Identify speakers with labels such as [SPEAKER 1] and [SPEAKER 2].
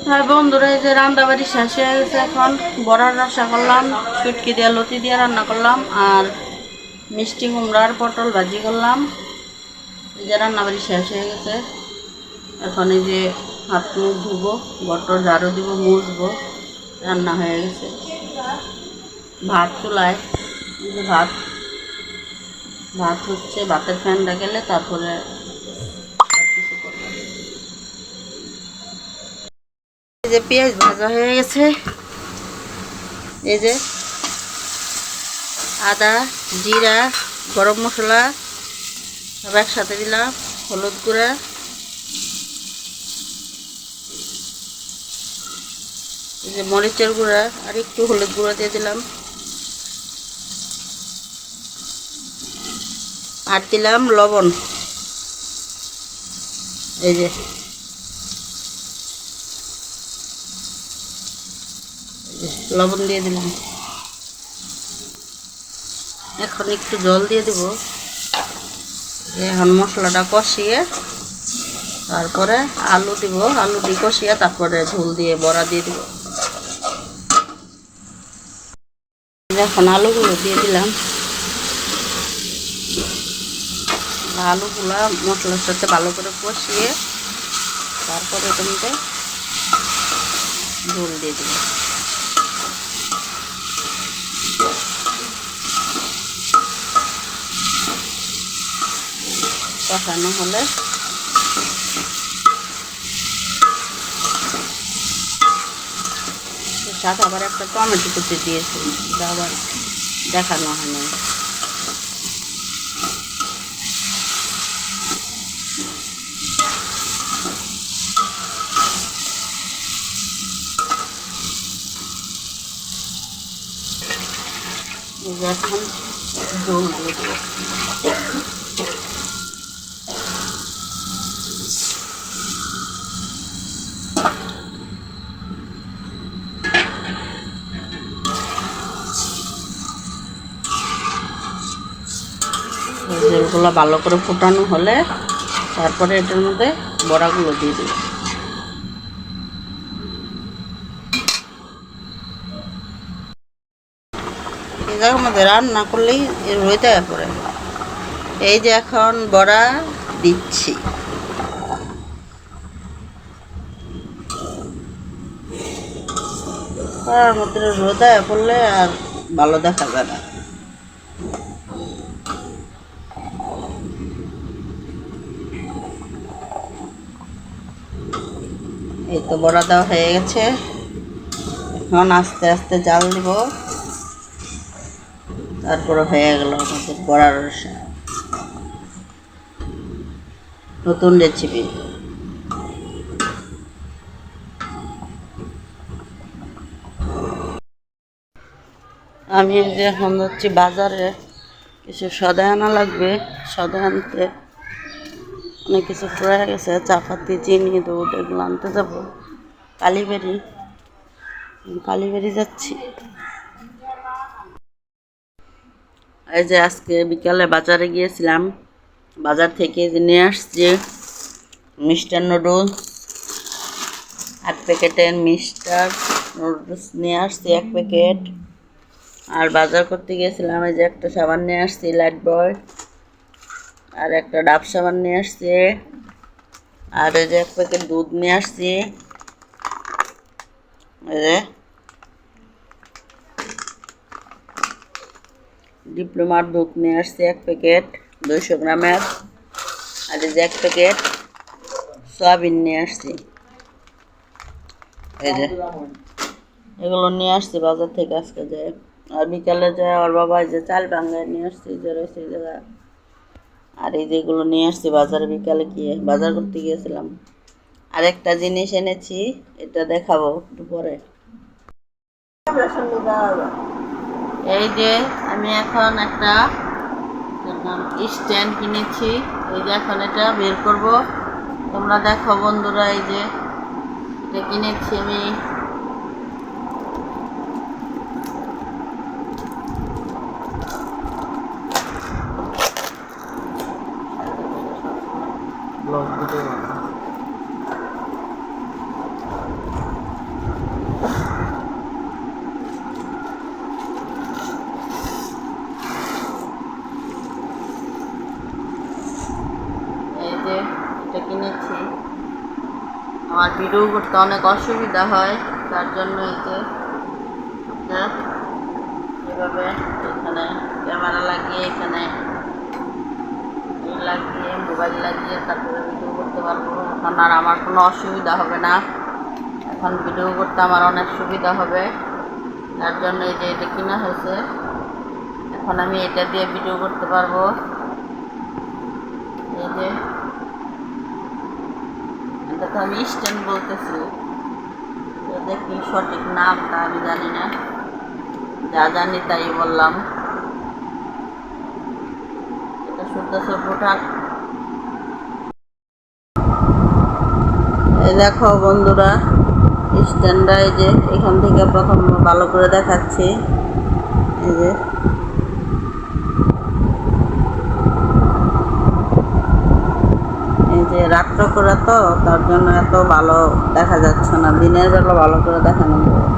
[SPEAKER 1] হ্যাঁ বন্ধুরা, এই যে রান্নাবাড়ি শেষ হয়ে গেছে। এখন বড়ার রসা করলাম, শুটকি দিয়ে লতি দিয়ে রান্না করলাম, আর মিষ্টি কুমড়ার পটল ভাজি করলাম। এই যে রান্নাবাড়ি শেষ হয়ে গেছে। এখন এই যে হাত মুখ ধুবো, বটল ঝাড়ু দিব, মুছবো। রান্না হয়ে গেছে। ভাত চুলায়, এই যে ভাত হচ্ছে। ভাতের ফ্যানটা গেলে তারপরে এই যে পেঁয়াজ ভাজা হয়ে গেছে। এই যে আদা, জিরা, গরম মশলা সব একসাথে দিলাম, হলুদ গুঁড়া, এই যে মরিচের গুঁড়া, আর একটু হলুদ গুঁড়া দিয়ে দিলাম, আর দিলাম লবণ। এই যে লবণ দিয়ে দিলাম। এখন একটু জল দিয়ে দেব। এখন মশলাটা কষিয়ে তারপরে আলু দিব, আলু দিয়ে কষিয়ে তারপরে ঝোল দিয়ে বড়া দিয়ে দিব। এখন আলুগুলো দিয়ে দিলাম। আলুগুলা মশলার সাথে ভালো করে কষিয়ে তারপরে এটাতে ঝোল দিয়ে দিব। কষানো হলে সাথে আবার একটা টমেটো কুচি দিয়েছি, আবার দেখানো হয়নি। এখন ঝোল দিয়ে দেবো। ঝোলগুলো ভালো করে ফুটানো হলে তারপরে এটার মধ্যে বড়াগুলো দিয়ে দিই। এই জায়গার মধ্যে রান্না করলেই হয়ে যায় পরে। এই যে এখন বড়া দিচ্ছি। তার মধ্যে রোদে পড়লে আর ভালো দেখা যায় না। এই তো বড়া দেওয়া হয়ে গেছে। এখন আস্তে আস্তে জাল দিব, তারপরে হয়ে গেল আমাদের বড়ার রসা। নতুন রেসিপি। আমি যে এখন যাচ্ছি বাজারে, কিছু সদা আনা লাগবে। সদা আনতে অনেক কিছু ফুরাই গেছে, চাপাতি, চিনি, দুধ এগুলো আনতে যাবো। কালীবাড়ি যাচ্ছি। এই যে আজকে বিকালে বাজারে গিয়েছিলাম, বাজার থেকে যে নিয়ে আসছি মিস্টার নুডলস, 1 প্যাকেটের মিস্টার নুডলস নিয়ে আসছি 1 প্যাকেট। আর বাজার করতে গিয়েছিলাম, এই যে একটা সাবান নিয়ে আসছি লাইট বয়, আর একটা ডাব সাবান নিয়ে আসছি, আর এই যে 1 প্যাকেট দুধ নিয়ে আসছি। এই যে ডিপ্লোমার দুধ নিয়ে আসছি 1 প্যাকেট 200 গ্রামের, আর এই যে 1 প্যাকেট সয়াবিন নিয়ে আসছি। এই যে এগুলো নিয়ে আসছি বাজার থেকে আজকে যে। আর বিকালে যায় ওর বাবা এই যে চাল ভাঙ্গায় নিয়ে আসছি, যে রয়েছে এই জায়গা। আর এই যেগুলো নিয়ে আসছি বাজারে, বিকালে গিয়ে বাজার করতে গিয়েছিলাম। আর একটা জিনিস এনেছি, এটা দেখাবো একটু পরে। এই যে আমি এখন একটা স্ট্যান্ড কিনেছি। এই যে এখন এটা বের করব, তোমরা দেখো বন্ধুরা। এই যে এটা কিনেছি আমি। ব্লগ ভিডিও আমার ভিডিও করতে অনেক অসুবিধা হয়, তার জন্য এই যে এভাবে এখানে ক্যামেরা লাগিয়ে এখানে লাগিয়ে মোবাইল লাগিয়ে তারপরে ভিডিও করতে পারবো। এখন আর আমার কোনো অসুবিধা হবে না, এখন ভিডিও করতে আমার অনেক সুবিধা হবে। তার জন্য এই যে এটা কিনা হয়েছে, এখন আমি এটা দিয়ে ভিডিও করতে পারবো। এই যে এটা তো আমি স্ট্যান্ড বলতেছি, এটা কি সঠিক নামটা আমি জানি না, যা জানি তাই বললাম। এটা শুনতেছে ভুটান। এই দেখো বন্ধুরা, স্ট্যান্ডটা এই যে এখান থেকে প্রথম ভালো করে দেখাচ্ছি। এই যে রাত্র করে তো, তার জন্য এত ভালো দেখা যাচ্ছে না, দিনের বেলা ভালো করে দেখানো যাবে।